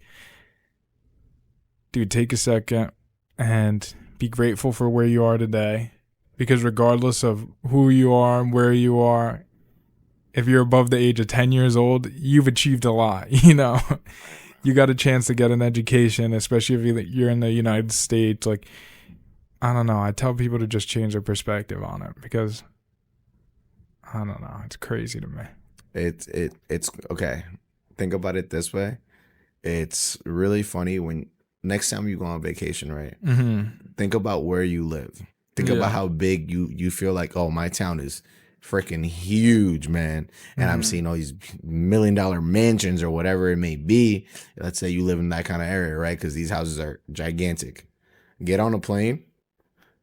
dude, take a second and be grateful for where you are today, because regardless of who you are and where you are, if you're above the age of 10 years old, you've achieved a lot, you know? You got a chance to get an education, especially if you're in the United States. Like, I don't know. I tell people to just change their perspective on it, because I don't know. It's crazy to me. It's okay. Think about it this way. It's really funny when next time you go on vacation, right? Mm-hmm. Think about where you live. Think about how big you feel like, oh, my town is freaking huge, man. And I'm seeing all these $1 million mansions or whatever it may be. Let's say you live in that kind of area, right? Because these houses are gigantic. Get on a plane,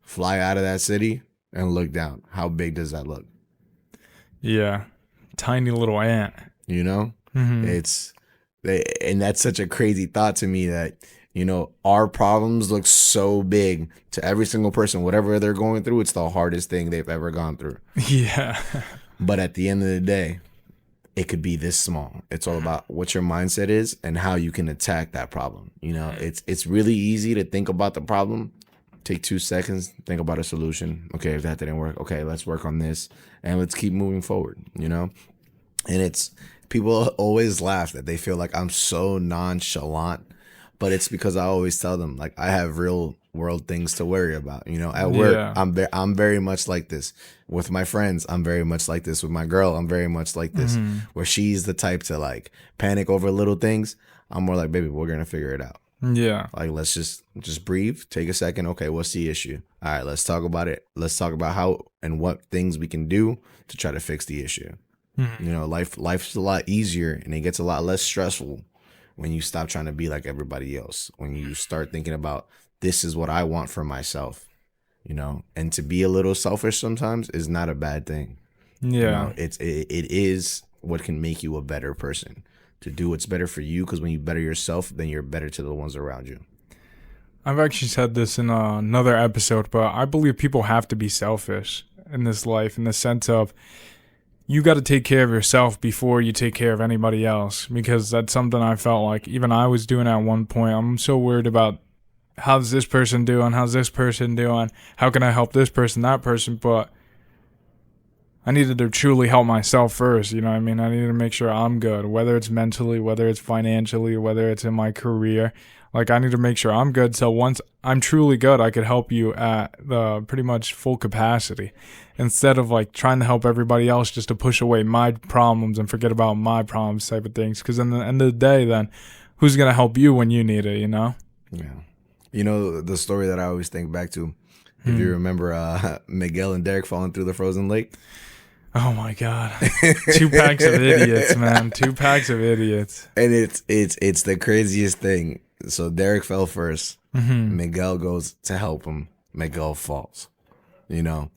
fly out of that city, and look down. How big does that look? Yeah. Tiny little ant. You know? And that's such a crazy thought to me that, you know, our problems look so big to every single person. Whatever they're going through, it's the hardest thing they've ever gone through. Yeah. But at the end of the day, it could be this small. It's all about what your mindset is and how you can attack that problem. You know, it's really easy to think about the problem. Take 2 seconds, think about a solution. Okay, if that didn't work, okay, let's work on this and let's keep moving forward, you know? And it's, people always laugh that they feel like I'm so nonchalant. But it's because I always tell them, like, I have real world things to worry about. You know, at work, I'm very much like this. With my friends, I'm very much like this. With my girl, I'm very much like this. Where she's the type to like panic over little things, I'm more like, baby, we're gonna figure it out. Yeah. Like, let's just breathe, take a second. Okay, what's the issue? All right, let's talk about it. Let's talk about how and what things we can do to try to fix the issue. You know, life's a lot easier and it gets a lot less stressful when you stop trying to be like everybody else, when you start thinking about, this is what I want for myself, you know, and to be a little selfish sometimes is not a bad thing. Yeah. You know, it is what can make you a better person, to do what's better for you, because when you better yourself, then you're better to the ones around you. I've actually said this in another episode, but I believe people have to be selfish in this life, in the sense of, you got to take care of yourself before you take care of anybody else, because that's something I felt like even I was doing at one point. I'm so worried about, how's this person doing? How's this person doing? How can I help this person, that person? But I needed to truly help myself first. You know what I mean? I needed to make sure I'm good, whether it's mentally, whether it's financially, whether it's in my career. Like, I need to make sure I'm good, so once I'm truly good, I could help you at the pretty much full capacity, instead of like trying to help everybody else just to push away my problems and forget about my problems type of things. Because in the end of the day, then who's going to help you when you need it, you know? Yeah. You know, the story that I always think back to, if you remember Miguel and Derek falling through the frozen lake. Oh my God. 2 packs of idiots, man. 2 packs of idiots. And it's the craziest thing. So Derek fell first. Mm-hmm. Miguel goes to help him. Miguel falls. You know,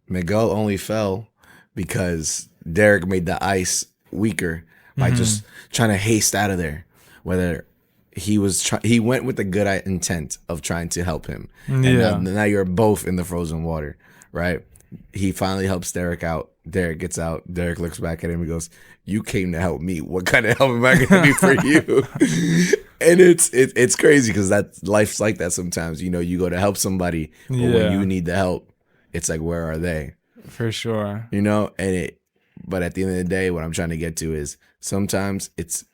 Miguel only fell because Derek made the ice weaker by just trying to haste out of there. Whether he went with the good intent of trying to help him, and now you're both in the frozen water, right? He finally helps Derek out. Derek gets out. Derek looks back at him and goes, "You came to help me. What kind of help am I going to be for you?" And it's crazy because that life's like that sometimes. You know, you go to help somebody, but when you need the help, it's like, where are they? For sure. You know, but at the end of the day, what I'm trying to get to is sometimes it's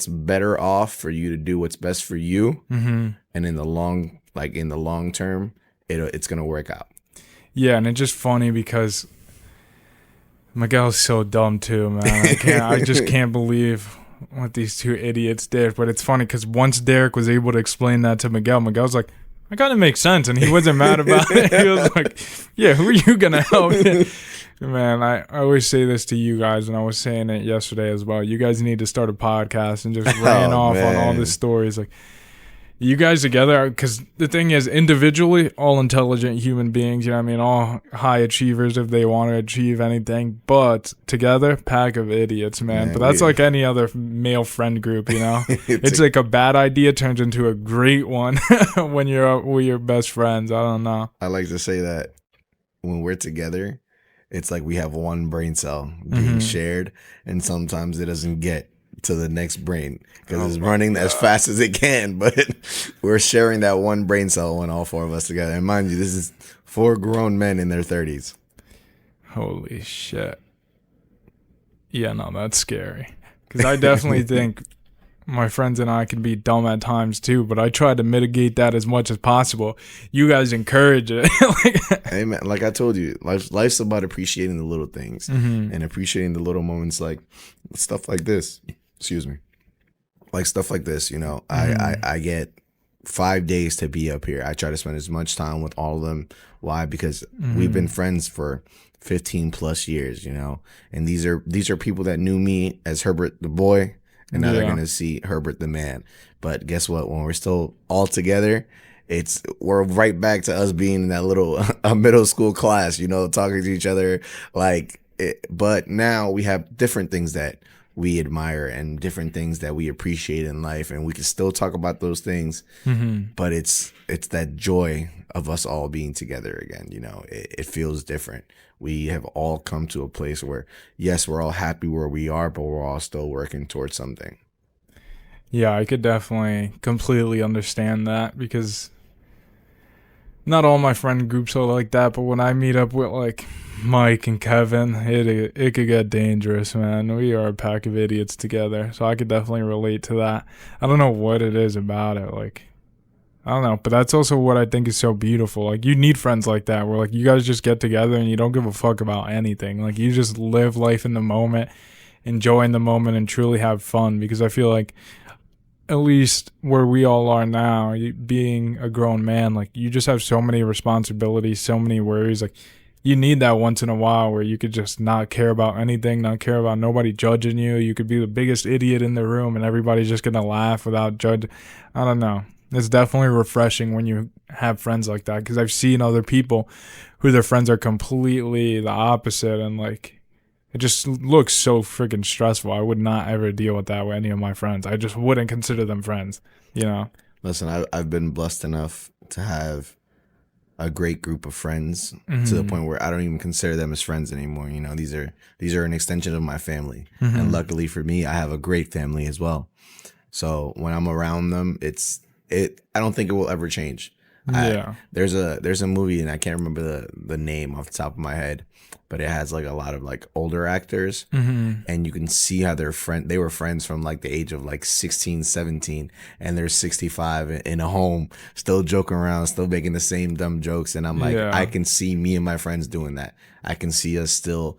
better off for you to do what's best for you, and in the long term, it's gonna work out. Yeah, and it's just funny because Miguel's so dumb too, man. I just can't believe what these two idiots did. But it's funny because once Derek was able to explain that to Miguel, Miguel's like, "That kind of makes sense," and he wasn't mad about it. He was like, "Yeah, who are you gonna help?" Man, I always say this to you guys, and I was saying it yesterday as well. You guys need to start a podcast and just rain off on all the stories. Like, you guys together, because the thing is, individually, all intelligent human beings, you know what I mean? All high achievers if they want to achieve anything. But together, pack of idiots, man. But that's like any other male friend group, you know? It's like a bad idea turns into a great one when you're out with your best friends. I don't know. I like to say that when we're together, it's like we have one brain cell being shared, and sometimes it doesn't get to the next brain because it's running as fast as it can, but we're sharing that one brain cell when all four of us together. And mind you, this is 4 grown men in their 30s. Holy shit. Yeah, no, that's scary. Because I definitely think my friends and I can be dumb at times too, but I try to mitigate that as much as possible. You guys encourage it. Hey man, like I told you, life's about appreciating the little things and appreciating the little moments, like stuff like this. Excuse me. Like stuff like this, you know. I get 5 days to be up here. I try to spend as much time with all of them. Why? Because we've been friends for 15 plus years, you know. And these are people that knew me as Herbert the boy, and now they're gonna see Herbert the man. But guess what? When we're still all together, we're right back to us being in that little a middle school class, you know, talking to each other but now we have different things that we admire and different things that we appreciate in life, and we can still talk about those things, but it's that joy of us all being together again. You know, it feels different. We have all come to a place where, yes, we're all happy where we are, but we're all still working towards something. Yeah, I could definitely completely understand that, because not all my friend groups are like that, but when I meet up with like Mike and Kevin, it could get dangerous, man. We are a pack of idiots together, so I could definitely relate to that. I don't know what it is about it, like, I don't know, but that's also what I think is so beautiful. Like, you need friends like that, where like you guys just get together and you don't give a fuck about anything. Like, you just live life in the moment, enjoy in the moment, and truly have fun. Because I feel like, at least where we all are now, being a grown man, like, you just have so many responsibilities, so many worries. Like, you need that once in a while where you could just not care about anything, not care about nobody judging you. You could be the biggest idiot in the room and everybody's just gonna laugh without judging. I don't know. It's definitely refreshing when you have friends like that, because I've seen other people who their friends are completely the opposite, and like, it just looks so freaking stressful. I would not ever deal with that with any of my friends. I just wouldn't consider them friends, you know? Listen, I've been blessed enough to have a great group of friends to the point where I don't even consider them as friends anymore. You know, these are an extension of my family. And luckily for me, I have a great family as well. So when I'm around them, I don't think it will ever change. Yeah. There's a movie, and I can't remember the name off the top of my head, but it has like a lot of like older actors, and you can see how they were friends from like the age of like 16, 17, and they're 65 in a home, still joking around, still making the same dumb jokes. And I'm like, I can see me and my friends doing that. I can see us still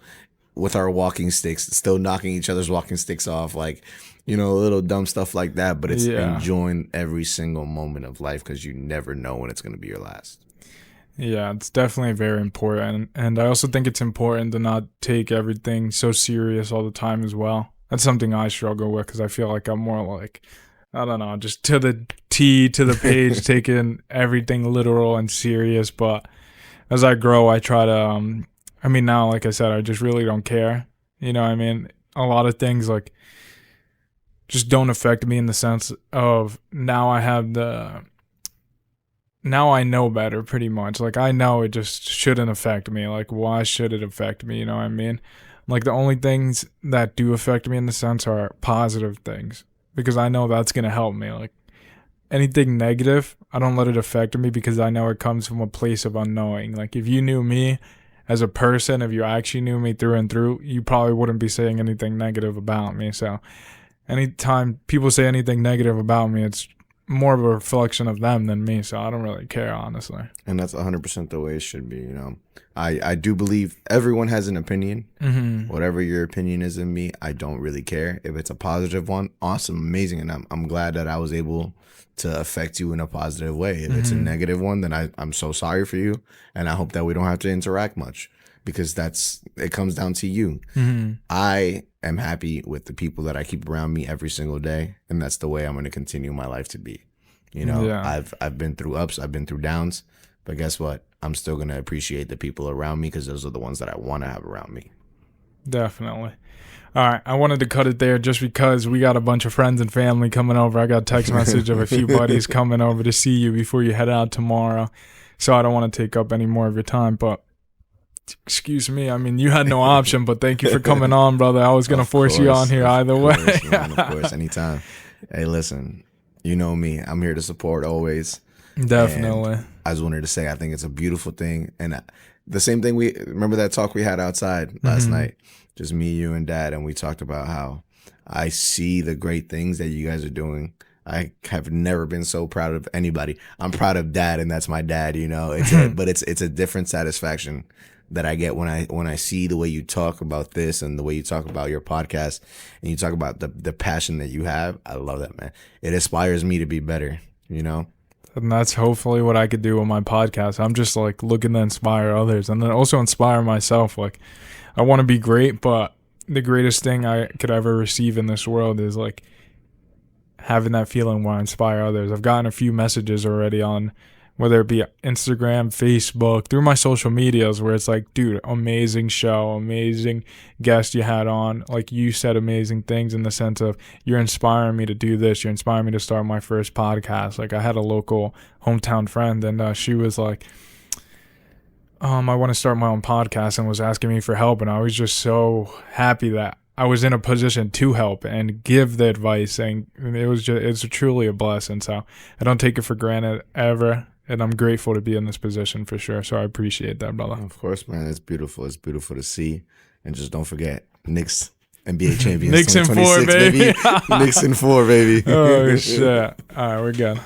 with our walking sticks, still knocking each other's walking sticks off, like, you know, little dumb stuff like that. But it's enjoying every single moment of life, because you never know when it's going to be your last. Yeah, it's definitely very important. And I also think it's important to not take everything so serious all the time as well. That's something I struggle with, because I feel like I'm more like I don't know, just to the T, to the page, taking everything literal and serious. But as I grow, I try to, I mean, now, like I said, I just really don't care. You know what I mean? A lot of things, like, just don't affect me in the sense of now I know better pretty much. Like, I know it just shouldn't affect me. Like, why should it affect me? You know what I mean? Like, the only things that do affect me in the sense are positive things, because I know that's going to help me. Like, anything negative, I don't let it affect me because I know it comes from a place of unknowing. Like, if you knew me as a person, if you actually knew me through and through, you probably wouldn't be saying anything negative about me. So anytime people say anything negative about me, it's more of a reflection of them than me. So I don't really care, honestly. And that's 100% the way it should be, you know. I do believe everyone has an opinion. Mm-hmm. Whatever your opinion is in me, I don't really care. If it's a positive one, awesome, amazing. And I'm glad that I was able to affect you in a positive way. If it's a negative one, then I'm so sorry for you. And I hope that we don't have to interact much, because it comes down to you. Mm-hmm. I am happy with the people that I keep around me every single day. And that's the way I'm going to continue my life to be. You know, Yeah. I've been through ups, I've been through downs, but guess what? I'm still going to appreciate the people around me, because those are the ones that I want to have around me. Definitely. All right, I wanted to cut it there just because we got a bunch of friends and family coming over. I got a text message of a few buddies coming over to see you before you head out tomorrow. So I don't want to take up any more of your time, but excuse me. I mean, you had no option, but thank you for coming on, brother. I was going to force you on here either way. Man, of course, anytime. Hey, listen, you know me. I'm here to support always. Definitely. And I just wanted to say I think it's a beautiful thing. And the same thing, we remember that talk we had outside last night, just me, you, and Dad, and we talked about how I see the great things that you guys are doing. I have never been so proud of anybody. I'm proud of Dad, and that's my dad, you know. But it's a different satisfaction that I get when I see the way you talk about this and the way you talk about your podcast, and you talk about the passion that you have. I love that, man. It inspires me to be better, you know. And that's hopefully what I could do with my podcast. I'm just like looking to inspire others and then also inspire myself. Like, I want to be great, but the greatest thing I could ever receive in this world is like having that feeling where I inspire others. I've gotten a few messages already on whether it be Instagram, Facebook, through my social medias, where it's like, dude, amazing show, amazing guest you had on. Like, you said amazing things in the sense of you're inspiring me to do this. You're inspiring me to start my first podcast. Like, I had a local hometown friend, and she was like, I want to start my own podcast, and was asking me for help. And I was just so happy that I was in a position to help and give the advice. And it's truly a blessing. So I don't take it for granted ever. And I'm grateful to be in this position for sure. So I appreciate that, brother. Of course, man. It's beautiful. It's beautiful to see. And just don't forget, Knicks NBA champions. Knicks in 4, baby. Knicks in 4, baby. Oh, shit. All right, we're good.